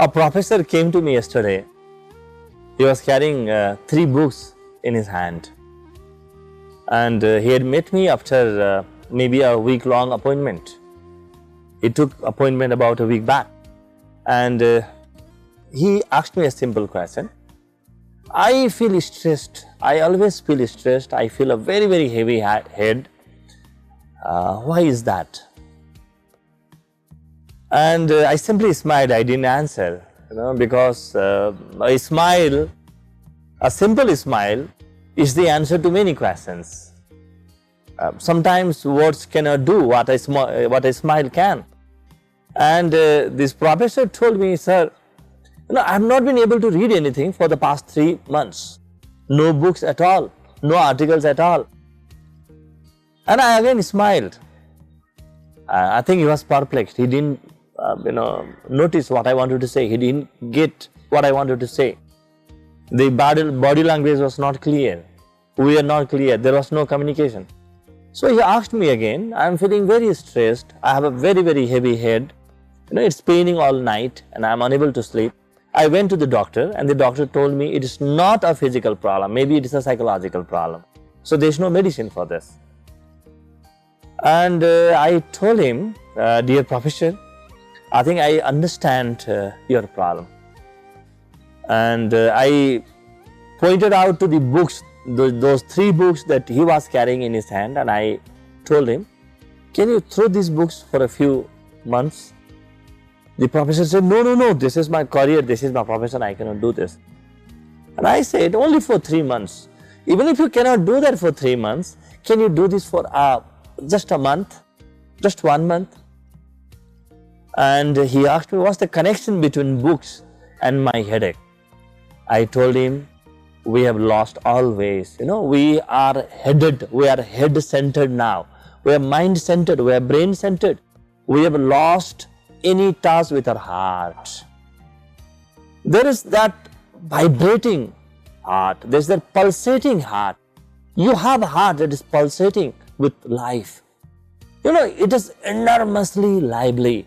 A professor came to me yesterday. He was carrying 3 books in his hand, and he had met me after maybe a week-long appointment. He took appointment about a week back, and he asked me a simple question. I feel stressed. I always feel stressed. I feel a very, very heavy head. Why is that? And I simply smiled. I didn't answer, because a smile, a simple smile, is the answer to many questions. Sometimes words cannot do what a smile can. And this professor told me, sir, I have not been able to read anything for the past 3 months. No books at all, no articles at all. And I again smiled. I think he was perplexed. He didn't notice what I wanted to say. He didn't get what I wanted to say. The body language was not clear. We are not clear. There was no communication. So he asked me again. I am feeling very stressed. I have a very, very heavy head. It's paining all night and I am unable to sleep. I went to the doctor and the doctor told me it is not a physical problem. Maybe it is a psychological problem. So there is no medicine for this. And I told him, dear professor, I think I understand your problem. And I pointed out to the books, those 3 books that he was carrying in his hand, and I told him, can you throw these books for a few months? The professor said, no, this is my career, this is my profession, I cannot do this. And I said, only for 3 months. Even if you cannot do that for 3 months, can you do this for just a month, just 1 month? And he asked me, what's the connection between books and my headache? I told him, we have lost all ways. We are headed, we are head-centered now. We are mind-centered, we are brain-centered. We have lost any touch with our heart. There is that vibrating heart, there is that pulsating heart. You have a heart that is pulsating with life. It is enormously lively.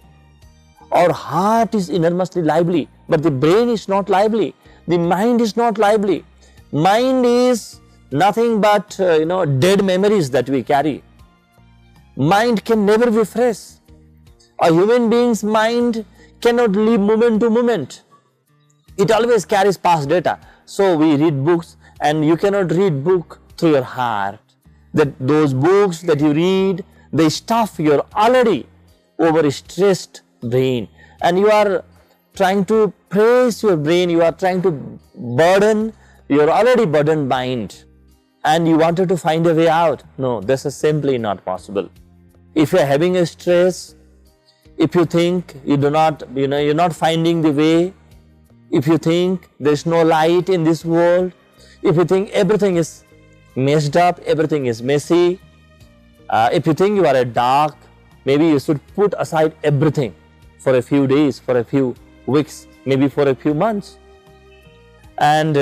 Our heart is enormously lively, but the brain is not lively. The mind is not lively. Mind is nothing but dead memories that we carry. Mind can never be fresh. A human being's mind cannot live moment to moment. It always carries past data. So we read books, and you cannot read book through your heart. Those books that you read, they stuff your already overstressed brain, and you are trying to praise your brain, you are trying to burden your already burdened mind, and you wanted to find a way out. No, this is simply not possible. If you are having a stress, if you think you're not finding the way, if you think there's no light in this world, if you think everything is messed up, everything is messy, if you think you are a dark, maybe you should put aside everything for a few days, for a few weeks, maybe for a few months. And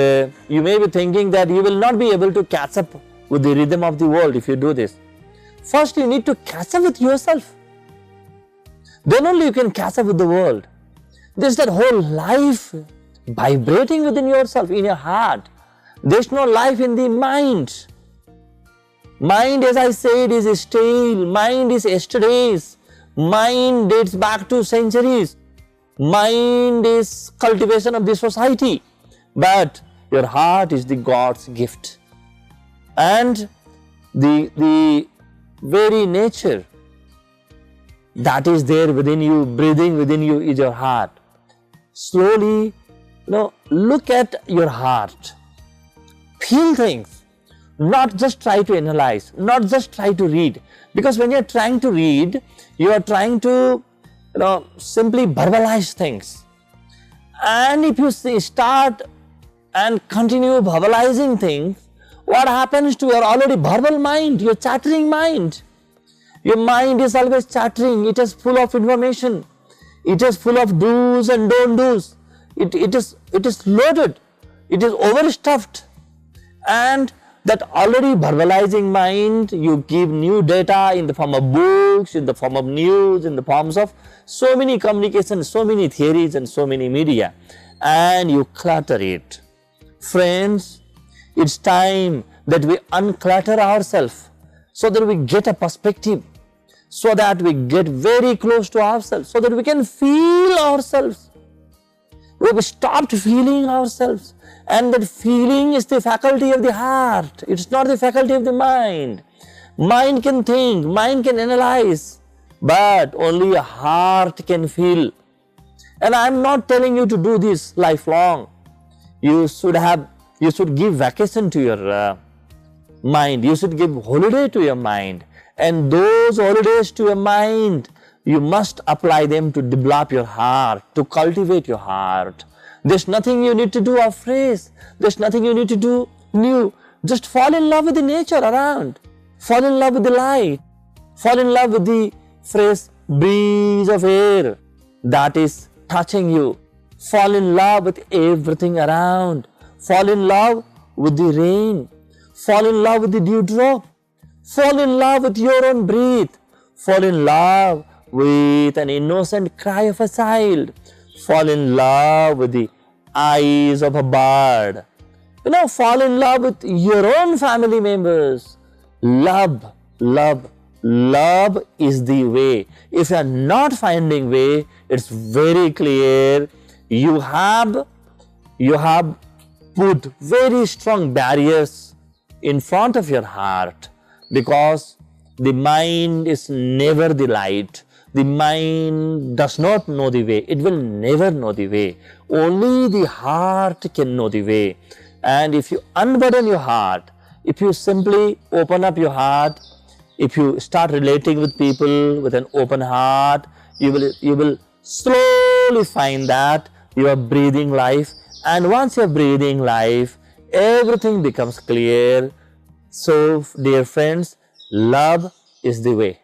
you may be thinking that you will not be able to catch up with the rhythm of the world if you do this. First, you need to catch up with yourself. Then only you can catch up with the world. There's that whole life vibrating within yourself, in your heart. There's no life in the mind. Mind, as I said, is stale. Mind is yesterday's. Mind dates back to centuries. Mind is cultivation of the society. But your heart is the God's gift. And the very nature that is there within you, breathing within you, is your heart. Slowly, look at your heart. Feel things. Not just try to analyze, not just try to read. Because when you are trying to read, you are trying to simply verbalize things. And if you start and continue verbalizing things, what happens to your already verbal mind, your chattering mind? Your mind is always chattering. It is full of information. It is full of do's and don't do's. It is loaded. It is overstuffed. And That already verbalizing mind, you give new data in the form of books, in the form of news, in the forms of so many communications, so many theories and so many media, and you clutter it. Friends, it's time that we unclutter ourselves so that we get a perspective, so that we get very close to ourselves, so that we can feel ourselves. We stopped feeling ourselves, and that feeling is the faculty of the heart. It's not the faculty of the mind. Mind can think, mind can analyze, but only a heart can feel. And I'm not telling you to do this lifelong. You should give vacation to your mind. You should give holiday to your mind. And those holidays to your mind, you must apply them to develop your heart, to cultivate your heart. There's nothing you need to do afresh. There's nothing you need to do new. Just fall in love with the nature around. Fall in love with the light. Fall in love with the fresh breeze of air that is touching you. Fall in love with everything around. Fall in love with the rain. Fall in love with the dewdrop. Fall in love with your own breath. Fall in love with an innocent cry of a child. Fall in love with the eyes of a bird. Fall in love with your own family members. Love, love, love is the way. If you are not finding way, it's very clear you have put very strong barriers in front of your heart, because the mind is never the light. The mind does not know the way. It will never know the way. Only the heart can know the way. And if you unburden your heart, if you simply open up your heart, if you start relating with people with an open heart, you will slowly find that you are breathing life. And once you are breathing life, everything becomes clear. So, dear friends, love is the way.